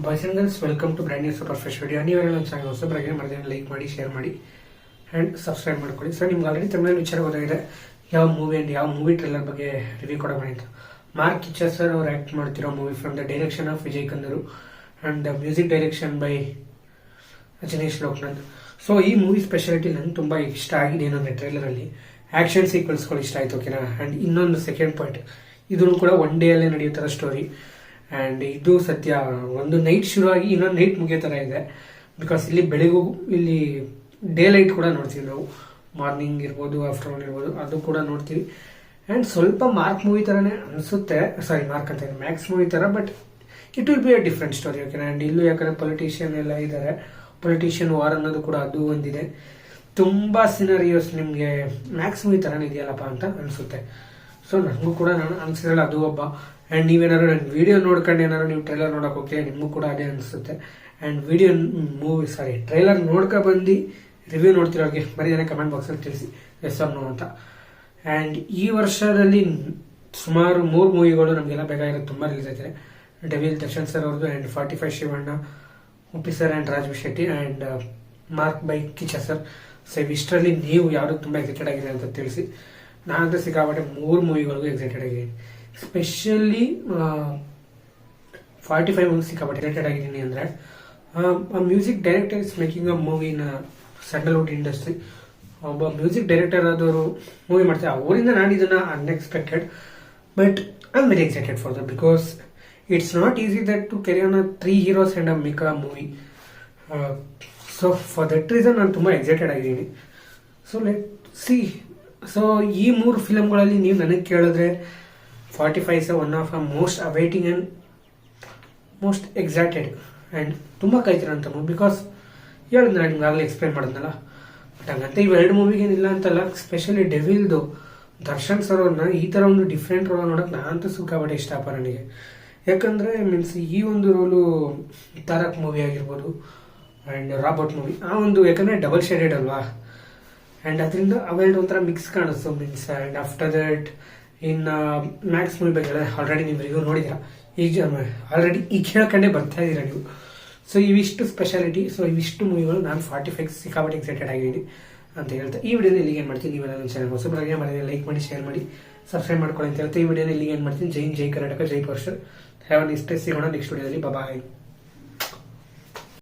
Boys and girls welcome to brand new super fresh video. ನೀವೆಲ್ಲ ನನ್ನ channel ಹೊಸಬರಾಗಿ ಮಾಡಿದ್ರೆ ಲೈಕ್ ಮಾಡಿ, ಶೇರ್ ಮಾಡಿ ಆ್ಯಂಡ್ ಸಬ್ಸ್ಕ್ರೈಬ್ ಮಾಡ್ಕೊಳ್ಳಿ. ಸರ್, ನಿಮ್ಗೆ ಆಲ್ರೆಡಿ ತಮಿಳಲ್ಲಿ ವಿಚಾರ ಗೊತ್ತಾಗಿದೆ ಯಾವ ಮೂವಿ ಆ್ಯಂಡ್ ಯಾವ ಮೂವಿ ಟ್ರೇಲರ್ ಬಗ್ಗೆ ರಿವ್ಯೂ ಕೊಡೋ ಅಂತ. ಮಾರ್ಕ್ ಕಿಚ್ಚರ್ ಸರ್ ಅವರು ಆ್ಯಕ್ಟ್ ಮಾಡ್ತಿರೋ movie from the direction of Vijay ಕಂದರು and the music direction by Ajaneesh Loknath. So ಈ ಮೂವಿ ಸ್ಪೆಷಾಲಿಟಿ ನನಗೆ ತುಂಬ ಇಷ್ಟ ಆಗಿದೆ ಏನಂದರೆ ಟ್ರೇಲರಲ್ಲಿ ಆ್ಯಕ್ಷನ್ ಸೀಕ್ವೆನ್ಸ್ಗಳು ಇಷ್ಟ ಆಯಿತು, ಓಕೆನಾ. ಆ್ಯಂಡ್ ಇನ್ನೊಂದು ಸೆಕೆಂಡ್ ಪಾಯಿಂಟ್, ಇದನ್ನು ಕೂಡ ಒನ್ ಡೇ ಅಲ್ಲೇ ನಡೆಯೋ ಥರ ಸ್ಟೋರಿ. ಆ್ಯಂಡ್ ಇದು ಸತ್ಯ ಒಂದು ನೈಟ್ ಶುರುವಾಗಿ ಇನ್ನೊಂದು ನೈಟ್ ಮುಗಿಯೋ ಥರ ಇದೆ. ಬಿಕಾಸ್ ಇಲ್ಲಿ ಬೆಳಿಗೂ ಇಲ್ಲಿ ಡೇ ಲೈಟ್ ಕೂಡ ನೋಡ್ತೀವಿ ನಾವು, ಮಾರ್ನಿಂಗ್ ಇರ್ಬೋದು, ಆಫ್ಟರ್ನೂನ್ ಇರ್ಬೋದು, ಅದು ಕೂಡ ನೋಡ್ತೀವಿ. ಆ್ಯಂಡ್ ಸ್ವಲ್ಪ ಮಾರ್ಕ್ ಮೂವಿ ಥರನೇ ಅನಿಸುತ್ತೆ, ಸಾರಿ ಮಾರ್ಕ್ ಅಂತ ಇದೆ ಮ್ಯಾಕ್ಸ್ ಮೂವಿ ಥರ, but it will be a different story, ಓಕೆನಾ. ಆ್ಯಂಡ್ ಇಲ್ಲೂ ಯಾಕಂದರೆ ಪೊಲಿಟಿಷಿಯನ್ ಎಲ್ಲ ಇದ್ದಾರೆ, ಪೊಲಿಟಿಷಿಯನ್ ವಾರ್ ಅನ್ನೋದು ಕೂಡ ಅದು ಒಂದಿದೆ. ತುಂಬ ಸಿನರಿಯೋಸ್ ನಿಮಗೆ ಮ್ಯಾಕ್ಸ್ ಮೂವಿ ಥರನೇ ಇದೆಯಲ್ಲಪ್ಪ ಅಂತ ಅನಿಸುತ್ತೆ. ಸೊ ನನಗೂ ಕೂಡ ನಾನು ಅನಿಸಿದ್ರೆ ಅದು ಒಬ್ಬ. ಆ್ಯಂಡ್ ನೀವೇನಾದ್ರು ನನ್ನ ವಿಡಿಯೋ ನೋಡ್ಕೊಂಡು ಏನಾದ್ರು ನೀವು ಟ್ರೈಲರ್ ನೋಡೋಕೆ ಹೋಗ್ತೀವಿ, ನಿಮಗೂ ಕೂಡ ಅದೇ ಅನಿಸುತ್ತೆ. ಆ್ಯಂಡ್ ಟ್ರೈಲರ್ ನೋಡ್ಕೊ ಬಂದು ರಿವ್ಯೂ ನೋಡ್ತಿರೋರಿಗೆ ಬರೀ ಕಮೆಂಟ್ ಬಾಕ್ಸಲ್ಲಿ ತಿಳಿಸಿ ಎಸ್ ಆರ್ ನೋ ಅಂತ. ಆ್ಯಂಡ್ ಈ ವರ್ಷದಲ್ಲಿ ಸುಮಾರು 3 ಮೂವಿಗಳು ನಮಗೆಲ್ಲ ಬೇಕಾಗಿರೋದು ತುಂಬ ರಿಲೀಸ್ ಆಯ್ತಾರೆ. ಡೆವಿಲ್ ದರ್ಶನ್ ಸರ್ ಅವ್ರದ್ದು, and 45 Shivanna, Uppi sir and Raj Shetty, and Mark by Kichcha sir. So ಇಷ್ಟರಲ್ಲಿ ನೀವು ಯಾವುದು ತುಂಬ ಎಕ್ಸೈಟೆಡ್ ಆಗಿದೆ ಅಂತ ತಿಳಿಸಿ. ನಾನಂತೂ ಸಿಕ್ಕಾಪಟ್ಟೆ 3 ಮೂವಿಗಳಿಗೂ ಎಕ್ಸೈಟೆಡ್ ಆಗಿದ್ದೀನಿ. ಸ್ಪೆಷಲಿ 45 ಮೂವಿ ಸಿಕ್ಕಾಪಟ್ಟೆ ಎಕ್ಸೈಟೆಡ್ ಆಗಿದ್ದೀನಿ ಅಂದರೆ music director is making a movie in Sandalwood industry. ಒಬ್ಬ ಮ್ಯೂಸಿಕ್ ಡೈರೆಕ್ಟರ್ ಆದವರು ಮೂವಿ ಮಾಡ್ತಾರೆ, ಅವರಿಂದ ನಾನು ಇದನ್ನು unexpected, but I am very excited for that because it's not easy that to carry on 3 heroes and a make a movie. So for that reason ನಾನು ತುಂಬ excited ಆಗಿದ್ದೀನಿ. So let see. So ಈ 3 ಫಿಲಮ್ಗಳಲ್ಲಿ ನೀವು ನನಗೆ ಕೇಳಿದ್ರೆ 45 is one of a most awaiting and most excited and ತುಂಬ ಕಾಯ್ತಿರೋಂಥ movie. Because ಹೇಳಿದ್ರೆ ನಾನು ನಿಮ್ಗೆ ಆಗಲೇ ಎಕ್ಸ್ಪ್ಲೈನ್ ಮಾಡಿದ್ನಲ್ಲ, ಬಟ್ ಹಂಗಂತ ಇವೆರಡು ಮೂವಿಗೇನಿಲ್ಲ ಅಂತಲ್ಲ. ಸ್ಪೆಷಲಿ ಡೆವಿಲ್ದು ದರ್ಶನ್ ಸರ್ ಅವ್ರನ್ನ ಈ ಥರ ಒಂದು ಡಿಫ್ರೆಂಟ್ ರೋಲ್ ನೋಡೋಕೆ ನಾನಂತೂ ಸಿಕ್ಕಾಪಟ್ಟೆ ಇಷ್ಟಪ್ಪ ನನಗೆ. ಯಾಕಂದರೆ ಮೀನ್ಸ್ ಈ ಒಂದು ರೋಲು ತಾರಕ್ ಮೂವಿ ಆಗಿರ್ಬೋದು ಆ್ಯಂಡ್ ರಾಬರ್ಟ್ ಮೂವಿ, ಆ ಒಂದು ಯಾಕಂದರೆ ಡಬಲ್ ಶೇಡೆಡ್ ಅಲ್ವಾ, ಆ್ಯಂಡ್ ಅದರಿಂದ ಅವೆರಡು ಒಂಥರ ಮಿಕ್ಸ್ ಕಾಣಿಸ್ತು means. And after that in Max movie ಬಗ್ಗೆ ಆಲ್ರೆಡಿ ನೀವು ರಿವ್ಯೂ ನೋಡಿದ್ದೀರಾ, ಈಗ ಆಲ್ರೆಡಿ ಈಗ ಹೇಳ್ಕೊಂಡೇ ಬರ್ತಾ ಇದ್ದೀರಾ ನೀವು. ಸೊ ಇವಿಷ್ಟು ಸ್ಪೆಷಾಲಿಟಿ, ಸೊ ಇವಿಷ್ಟು ಮೂವಿಗಳು ನಾನು 45 ಸಿಕ್ಕಾಪಟ್ಟೆ ಎಕ್ಸೈಟೆಡ್ ಆಗಿದ್ದೀನಿ ಅಂತ ಹೇಳ್ತಾ ಈ ವಿಡಿಯೋನ ಇಲ್ಲಿಗೆ ಏನು ಮಾಡ್ತೀನಿ. ನೀವೆಲ್ಲ ನನ್ನ ಚಾನಲ್ ಹೊಸಬರಾಗಿ ಮಾಡಿದ್ರೆ ಲೈಕ್ ಮಾಡಿ, ಶೇರ್ ಮಾಡಿ, ಸಬ್ಸ್ಕ್ರೈಬ್ ಮಾಡ್ಕೊಳ್ಳಿ ಅಂತ ಹೇಳ್ತಾ ಈ ವಿಡಿಯೋನ ಇಲ್ಲಿಗೆ ಏನು ಮಾಡ್ತೀನಿ. ಜೈ ಕರ್ನಾಟಕ, ಜೈ ಪರ್ಷರ್. Have a nice day. ಸಿಗೋಣ ನೆಕ್ಸ್ಟ್ ವಿಡಿಯೋದಲ್ಲಿ. ಬಾಯ್.